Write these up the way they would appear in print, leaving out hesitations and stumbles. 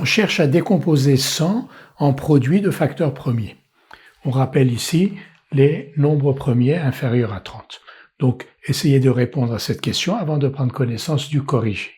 On cherche à décomposer 100 en produits de facteurs premiers. On rappelle ici les nombres premiers inférieurs à 30. Donc, essayez de répondre à cette question avant de prendre connaissance du corrigé.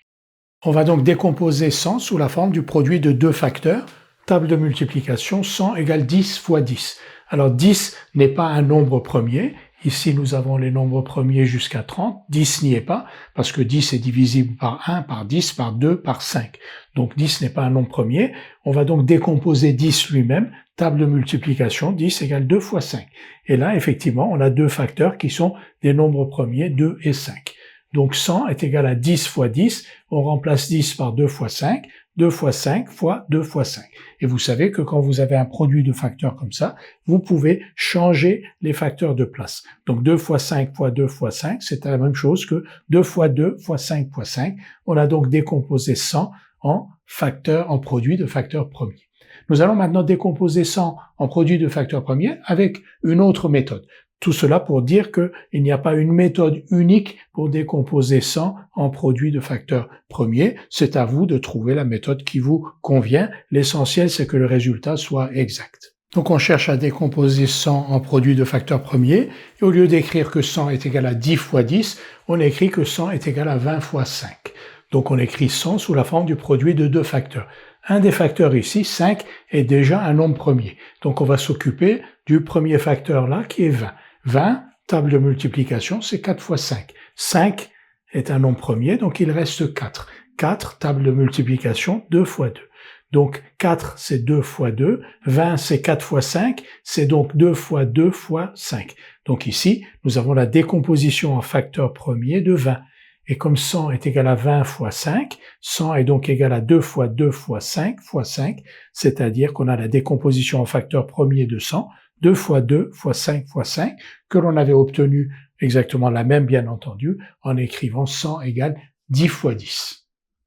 On va donc décomposer 100 sous la forme du produit de deux facteurs. Table de multiplication, 100 égale 10 fois 10. Alors 10 n'est pas un nombre premier. Ici, nous avons les nombres premiers jusqu'à 30. 10 n'y est pas, parce que 10 est divisible par 1, par 10, par 2, par 5. Donc 10 n'est pas un nombre premier. On va donc décomposer 10 lui-même. Table de multiplication, 10 égale 2 fois 5. Et là, effectivement, on a deux facteurs qui sont des nombres premiers, 2 et 5. Donc 100 est égal à 10 fois 10. On remplace 10 par 2 fois 5. 2 fois 5 fois 2 fois 5. Et vous savez que quand vous avez un produit de facteurs comme ça, vous pouvez changer les facteurs de place. Donc 2 fois 5 fois 2 fois 5, c'est la même chose que 2 fois 2 fois 5 fois 5. On a donc décomposé 100 en produits de facteurs premiers. Nous allons maintenant décomposer 100 en produits de facteurs premiers avec une autre méthode. Tout cela pour dire qu'il n'y a pas une méthode unique pour décomposer 100 en produits de facteurs premiers. C'est à vous de trouver la méthode qui vous convient. L'essentiel, c'est que le résultat soit exact. Donc on cherche à décomposer 100 en produits de facteurs premiers. Et au lieu d'écrire que 100 est égal à 10 fois 10, on écrit que 100 est égal à 20 fois 5. Donc on écrit 100 sous la forme du produit de deux facteurs. Un des facteurs ici, 5, est déjà un nombre premier. Donc on va s'occuper du premier facteur là qui est 20. 20, table de multiplication, c'est 4 fois 5. 5 est un nombre premier, donc il reste 4. 4, table de multiplication, 2 fois 2. Donc 4, c'est 2 fois 2. 20, c'est 4 fois 5. C'est donc 2 fois 2 fois 5. Donc ici, nous avons la décomposition en facteur premier de 20. Et comme 100 est égal à 20 fois 5, 100 est donc égal à 2 fois 2 fois 5 fois 5, c'est-à-dire qu'on a la décomposition en facteur premier de 100, 2 fois 2 fois 5 fois 5, que l'on avait obtenu exactement la même, bien entendu, en écrivant 100 égale 10 fois 10.